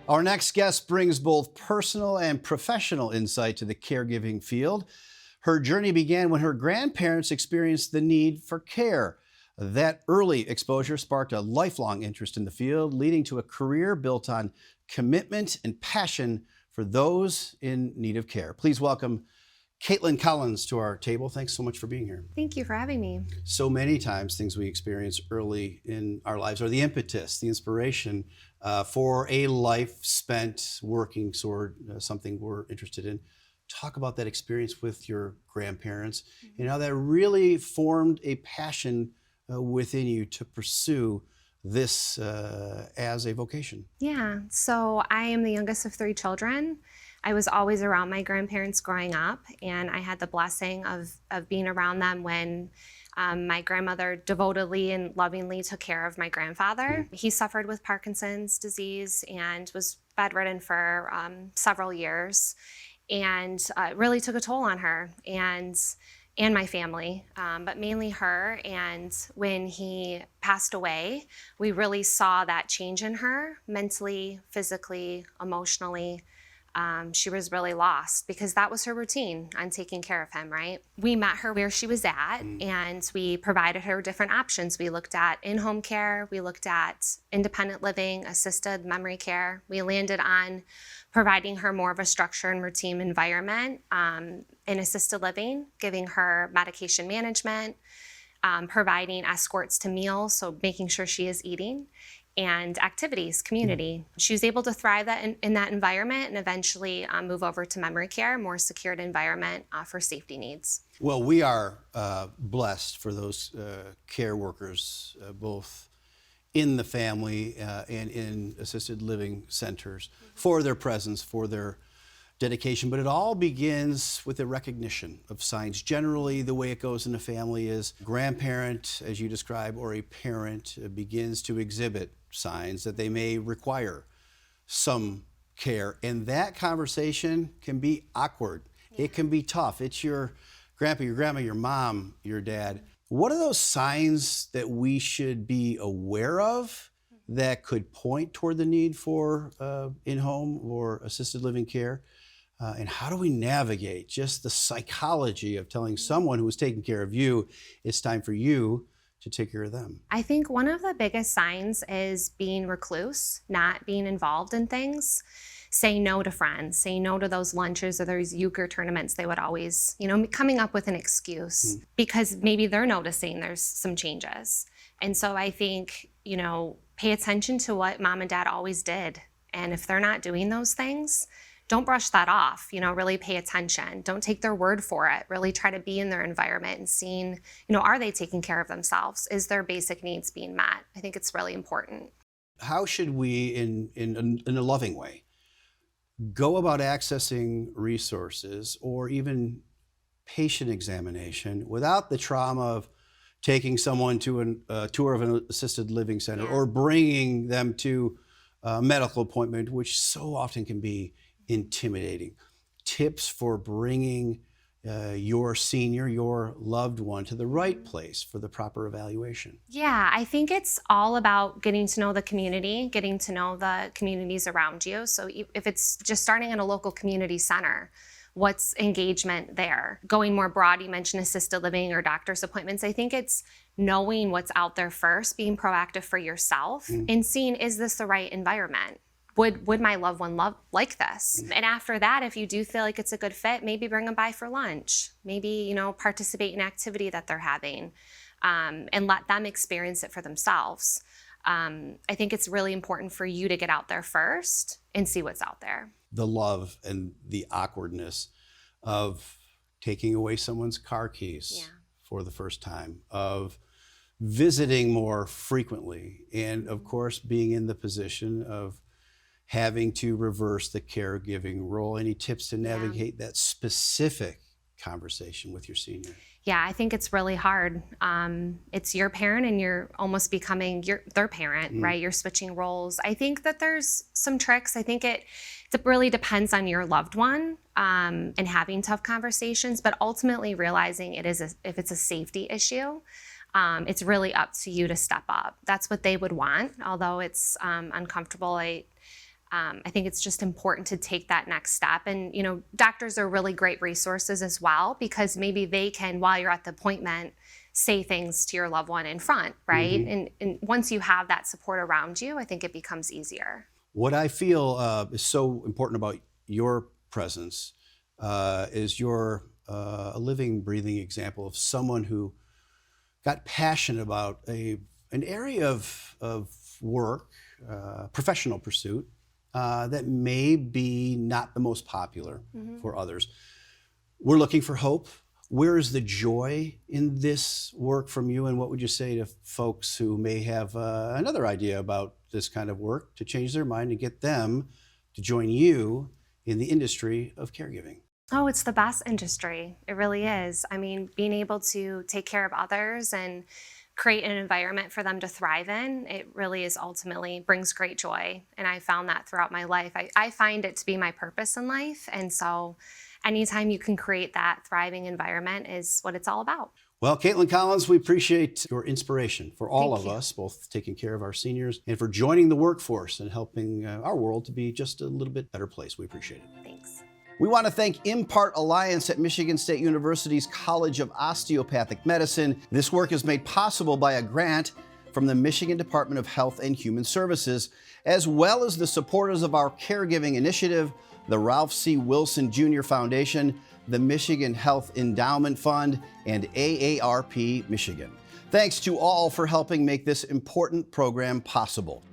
Our next guest brings both personal and professional insight to the caregiving field. Her journey began when her grandparents experienced the need for care. That early exposure sparked a lifelong interest in the field, leading to a career built on commitment and passion for those in need of care. Please welcome Kaitlyn Collins to our table. Thanks so much for being here. Thank you for having me. So many times things we experience early in our lives are the impetus, the inspiration for a life spent working toward something we're interested in. Talk about that experience with your grandparents and how that really formed a passion within you to pursue this as a vocation. Yeah, so I am the youngest of 3 children. I was always around my grandparents growing up, and I had the blessing of being around them when my grandmother devotedly and lovingly took care of my grandfather. He suffered with Parkinson's disease and was bedridden for several years, and it really took a toll on her and my family, but mainly her. And when he passed away, we really saw that change in her mentally, physically, emotionally. She was really lost because that was her routine on taking care of him, right? We met her where she was at, and we provided her different options. We looked at in-home care, we looked at independent living, assisted memory care. We landed on providing her more of a structured and routine environment in assisted living, giving her medication management, providing escorts to meals, so making sure she is eating, and activities, community. She was able to thrive in that environment and eventually move over to memory care, more secured environment for safety needs. Well, we are blessed for those care workers, both in the family and in assisted living centers, for their presence, for their dedication. But it all begins with a recognition of signs. Generally, the way it goes in a family is grandparent, as you describe, or a parent begins to exhibit signs that they may require some care. And that conversation can be awkward. Yeah. It can be tough. It's your grandpa, your grandma, your mom, your dad. What are those signs that we should be aware of that could point toward the need for in-home or assisted living care? And how do we navigate just the psychology of telling someone who is taking care of you, it's time for you to take care of them? I think one of the biggest signs is being recluse, not being involved in things, saying no to friends, saying no to those lunches or those euchre tournaments. They would always, coming up with an excuse because maybe they're noticing there's some changes. And so I think, pay attention to what mom and dad always did. And if they're not doing those things, don't brush that off, really pay attention. Don't take their word for it. Really try to be in their environment and seeing, are they taking care of themselves? Is their basic needs being met? I think it's really important. How should we, in a loving way, go about accessing resources or even patient examination without the trauma of taking someone to a tour of an assisted living center or bringing them to a medical appointment, which so often can be intimidating? Tips for bringing your senior, your loved one to the right place for the proper evaluation. Yeah, I think it's all about getting to know the community, getting to know the communities around you. So if it's just starting in a local community center, what's engagement there? Going more broad, you mentioned assisted living or doctor's appointments. I think it's knowing what's out there first, being proactive for yourself and seeing, is this the right environment? Would my loved one like this? And after that, if you do feel like it's a good fit, maybe bring them by for lunch. Maybe, participate in an activity that they're having and let them experience it for themselves. I think it's really important for you to get out there first and see what's out there. The love and the awkwardness of taking away someone's car keys for the first time, of visiting more frequently, and of course, being in the position of having to reverse the caregiving role. Any tips to navigate that specific conversation with your senior? Yeah, I think it's really hard. It's your parent and you're almost becoming their parent, right? You're switching roles. I think that there's some tricks. I think it really depends on your loved one and having tough conversations, but ultimately realizing if it's a safety issue, it's really up to you to step up. That's what they would want, although it's uncomfortable. I think it's just important to take that next step. And, doctors are really great resources as well, because maybe they can, while you're at the appointment, say things to your loved one in front, right? And once you have that support around you, I think it becomes easier. What I feel is so important about your presence is you're a living, breathing example of someone who got passionate about an area of work, professional pursuit, that may be not the most popular for others. We're looking for hope. Where is the joy in this work from you? And what would you say to folks who may have another idea about this kind of work to change their mind and get them to join you in the industry of caregiving? Oh, it's the best industry. It really is. I mean, being able to take care of others and create an environment for them to thrive in, it really is ultimately brings great joy. And I found that throughout my life. I find it to be my purpose in life. And so anytime you can create that thriving environment is what it's all about. Well, Kaitlyn Collins, we appreciate your inspiration for all Thank of you. us, both taking care of our seniors and for joining the workforce and helping our world to be just a little bit better place. We appreciate it. Thanks. We want to thank Impart Alliance at Michigan State University's College of Osteopathic Medicine. This work is made possible by a grant from the Michigan Department of Health and Human Services, as well as the supporters of our Caregiving initiative, the Ralph C. Wilson Jr. Foundation, the Michigan Health Endowment Fund, and AARP Michigan. Thanks to all for helping make this important program possible.